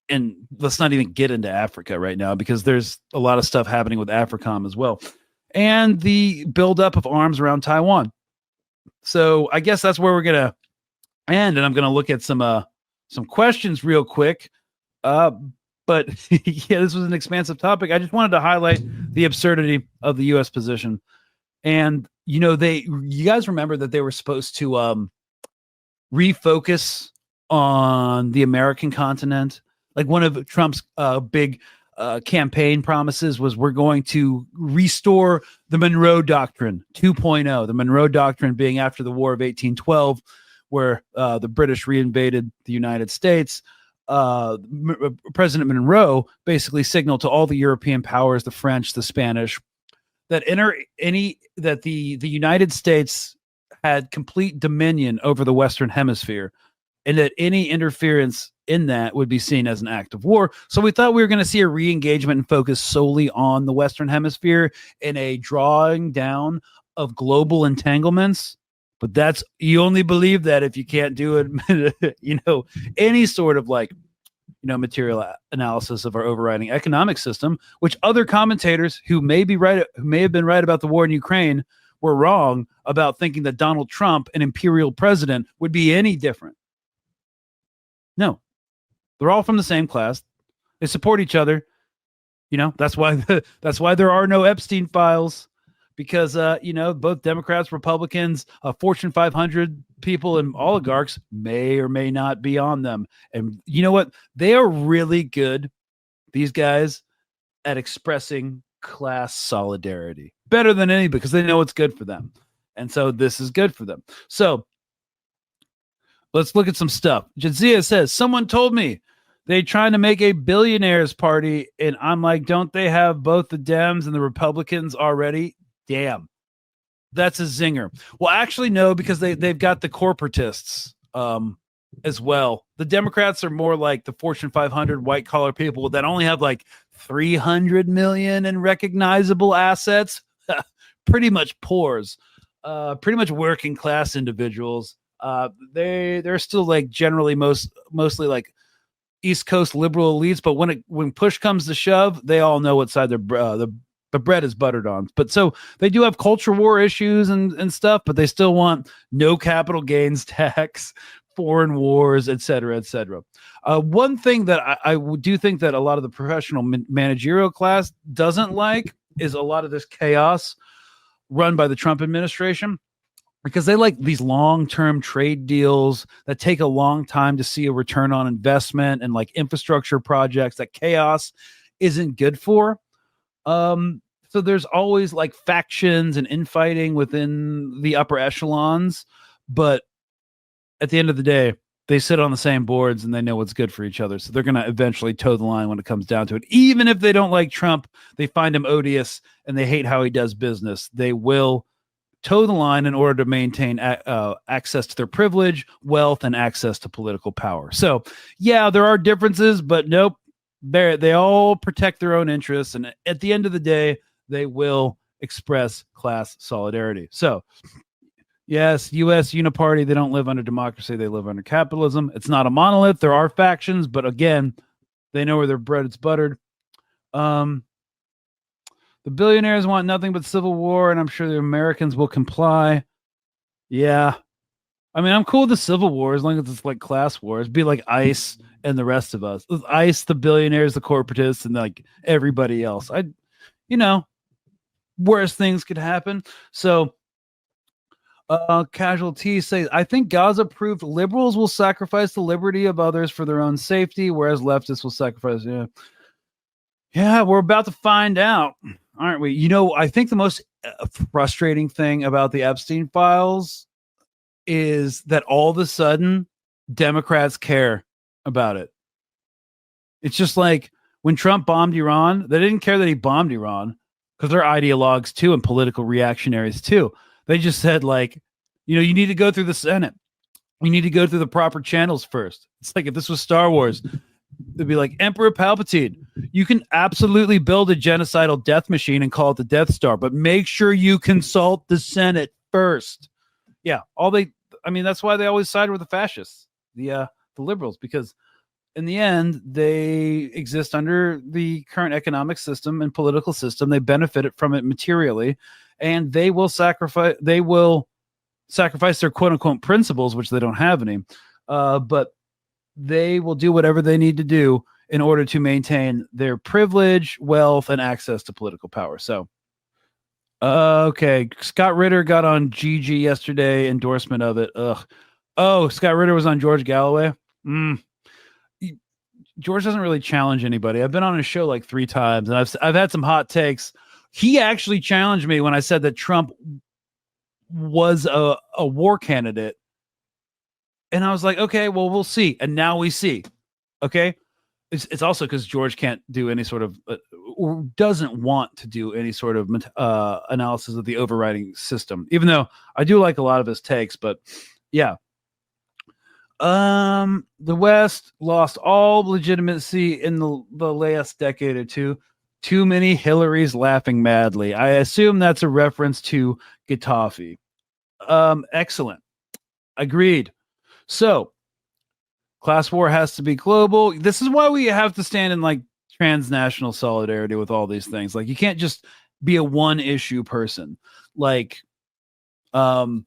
and let's not even get into Africa right now because there's a lot of stuff happening with AFRICOM as well, and the buildup of arms around Taiwan. So I guess that's where we're gonna end, and I'm gonna look at some questions real quick. But yeah, this was an expansive topic. I just wanted to highlight the absurdity of the U.S. position, and you guys remember that they were supposed to refocus on the American continent. Like one of Trump's big campaign promises was we're going to restore the Monroe Doctrine 2.0. The Monroe Doctrine being after the War of 1812, where the British reinvaded the United States. President Monroe basically signaled to all the European powers, the French, the Spanish, that the United States had complete dominion over the Western Hemisphere, and that any interference in that would be seen as an act of war. So we thought we were going to see a re-engagement and focus solely on the Western Hemisphere in a drawing down of global entanglements. But you only believe that if you can't do it, any sort of material analysis of our overriding economic system, which other commentators who may have been right about the war in Ukraine were wrong about thinking that Donald Trump, an imperial president, would be any different. No, they're all from the same class. They support each other. That's why there are no Epstein files. Because, both Democrats, Republicans, Fortune 500 people and oligarchs may or may not be on them. And you know what? They are really good, these guys, at expressing class solidarity. Better than any, because they know it's good for them. And so this is good for them. So let's look at some stuff. Jadzia says, someone told me they trying to make a billionaires party. And I'm like, don't they have both the Dems and the Republicans already? Damn, that's a zinger. Well, actually, no, because they've got the corporatists as well. The Democrats are more like the Fortune 500 white collar people that only have like 300 million in recognizable assets. Pretty much poors, pretty much working class individuals. They're still like generally mostly like East Coast liberal elites. But when push comes to shove, they all know what side the bread is buttered on. But so they do have culture war issues and stuff, but they still want no capital gains tax, foreign wars, et cetera, et cetera. One thing that I do think that a lot of the professional managerial class doesn't like is a lot of this chaos run by the Trump administration, because they like these long-term trade deals that take a long time to see a return on investment, and like infrastructure projects that chaos isn't good for. So there's always like factions and infighting within the upper echelons, but at the end of the day, they sit on the same boards and they know what's good for each other. So they're going to eventually toe the line when it comes down to it. Even if they don't like Trump, they find him odious and they hate how he does business, they will toe the line in order to maintain access to their privilege, wealth, and access to political power. So yeah, there are differences, but nope. They all protect their own interests, and at the end of the day, they will express class solidarity. So, yes, U.S. uniparty, they don't live under democracy, they live under capitalism. It's not a monolith. There are factions, but again, they know where their bread is buttered. The billionaires want nothing but civil war, and I'm sure the Americans will comply. Yeah. I mean, I'm cool with the civil war as long as it's like class wars. Be like ICE and the rest of us. ICE, the billionaires, the corporatists, and like everybody else. Worse things could happen. So Casualties say, I think Gaza proved liberals will sacrifice the liberty of others for their own safety, whereas leftists will sacrifice. Yeah, we're about to find out. aren't we? You know, I think the most frustrating thing about the Epstein files is that all of a sudden Democrats care about it. It's just like when Trump bombed Iran, they didn't care that he bombed Iran because they're ideologues too and political reactionaries too. They just said, like, you know, you need to go through the Senate. You need to go through the proper channels first. It's like if this was Star Wars, it'd be like Emperor Palpatine. You can absolutely build a genocidal death machine and call it the Death Star, but make sure you consult the Senate first. Yeah, that's why they always side with the fascists, the liberals, because in the end, they exist under the current economic system and political system. They benefit from it materially, and they will sacrifice their quote unquote principles, which they don't have any, but they will do whatever they need to do in order to maintain their privilege, wealth, and access to political power. So, okay. Scott Ritter got on GG yesterday, endorsement of it. Ugh. Oh, Scott Ritter was on George Galloway. George doesn't really challenge anybody. I've been on his show like 3 times, and I've had some hot takes. He actually challenged me when I said that Trump was a war candidate. And I was like, okay, well, we'll see. And now we see. Okay. It's also because George can't do any sort of or doesn't want to do any sort of analysis of the overriding system, even though I do like a lot of his takes. But yeah. The West lost all legitimacy in the last decade or two. Too many Hillarys laughing madly. I assume that's a reference to Gaddafi. Excellent. Agreed. So, class war has to be global. This is why we have to stand in like transnational solidarity with all these things. Like, you can't just be a one issue person. Like, that's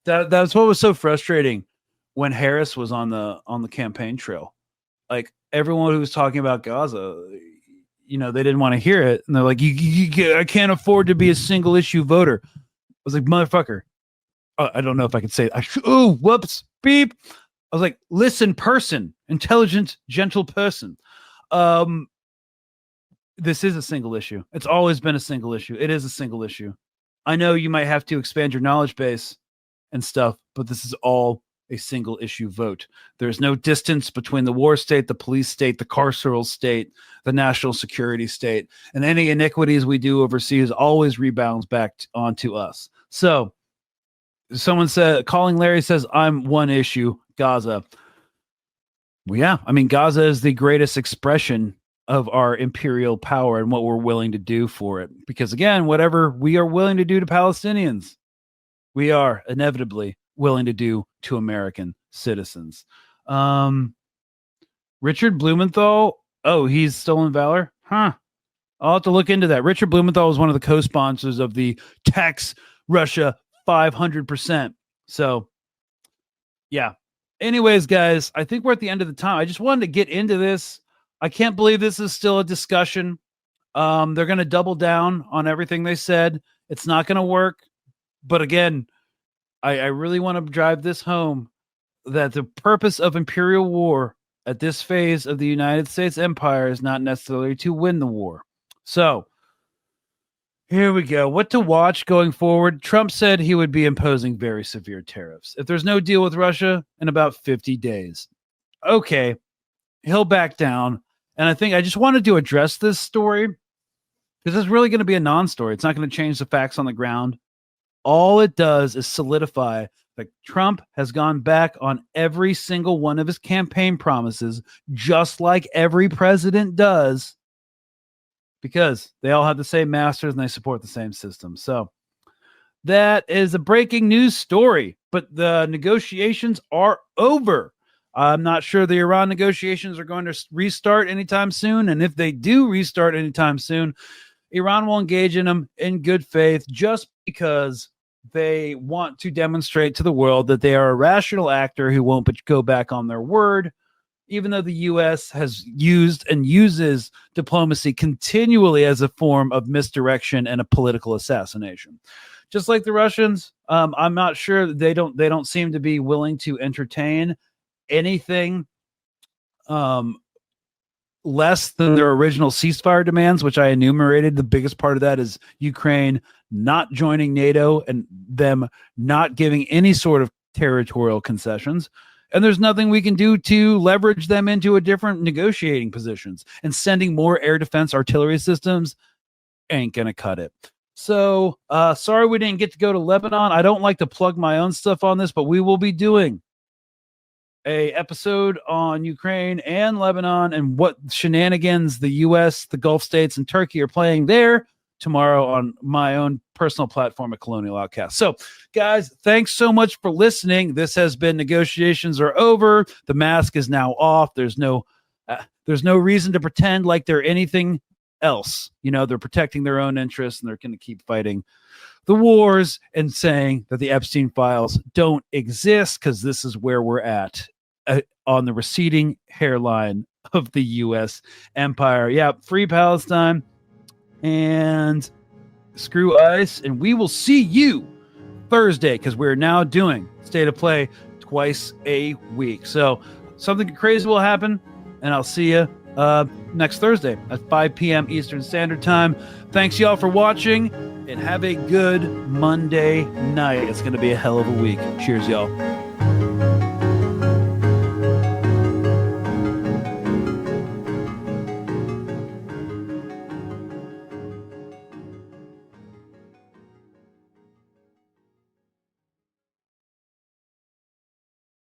what was so frustrating when Harris was on the campaign trail. Like, everyone who was talking about Gaza, you know, they didn't want to hear it, and they're like, I can't afford to be a single issue voter. I was like, motherfucker. I don't know if I could say it. Oh, whoops, beep. I was like, listen, person, intelligent, gentle person. This is a single issue. It's always been a single issue. It is a single issue. I know you might have to expand your knowledge base and stuff, but this is all a single issue vote. There's no distance between the war state, the police state, the carceral state, the national security state, and any iniquities we do overseas always rebounds back onto us. So someone said, calling Larry says, I'm one issue, Gaza. Well, yeah, I mean, Gaza is the greatest expression of our imperial power and what we're willing to do for it. Because again, whatever we are willing to do to Palestinians, we are inevitably willing to do to American citizens. Richard Blumenthal. Oh, he's stolen valor? Huh. I'll have to look into that. Richard Blumenthal was one of the co-sponsors of the tax Russia 500%. So, yeah. Anyways, guys, I think we're at the end of the time. I just wanted to get into this. I can't believe this is still a discussion. They're going to double down on everything they said. It's not going to work. But again, I really want to drive this home that the purpose of imperial war at this phase of the United States empire is not necessarily to win the war. So here we go. What to watch going forward? Trump said he would be imposing very severe tariffs if there's no deal with Russia in about 50 days. Okay, he'll back down. And I think I just wanted to address this story because it's really going to be a non-story. It's not going to change the facts on the ground. All it does is solidify that Trump has gone back on every single one of his campaign promises, just like every president does, because they all have the same masters and they support the same system. So that is a breaking news story, but the negotiations are over. I'm not sure the Iran negotiations are going to restart anytime soon. And if they do restart anytime soon, Iran will engage in them in good faith just because they want to demonstrate to the world that they are a rational actor who won't go back on their word, even though the U.S. has used and uses diplomacy continually as a form of misdirection and a political assassination. Just like the Russians, I'm not sure they don't seem to be willing to entertain anything less than their original ceasefire demands, which I enumerated. The biggest part of that is Ukraine not joining NATO and them not giving any sort of territorial concessions. And there's nothing we can do to leverage them into a different negotiating positions. And sending more air defense artillery systems ain't going to cut it. So sorry we didn't get to go to Lebanon. I don't like to plug my own stuff on this, but we will be doing a episode on Ukraine and Lebanon and what shenanigans the U.S., the Gulf states, and Turkey are playing there tomorrow on my own personal platform at Colonial Outcast. So, guys, thanks so much for listening. This has been Negotiations Are Over. The mask is now off. There's no reason to pretend like they're anything else. You know, they're protecting their own interests, and they're going to keep fighting the wars and saying that the Epstein files don't exist because this is where we're at on the receding hairline of the U.S. empire. Yeah, free Palestine and screw ICE. And we will see you Thursday because we're now doing State of Play twice a week. So something crazy will happen, and I'll see you next Thursday at 5 p.m. Eastern Standard Time. Thanks, y'all, for watching, and have a good Monday night. It's going to be a hell of a week. Cheers, y'all.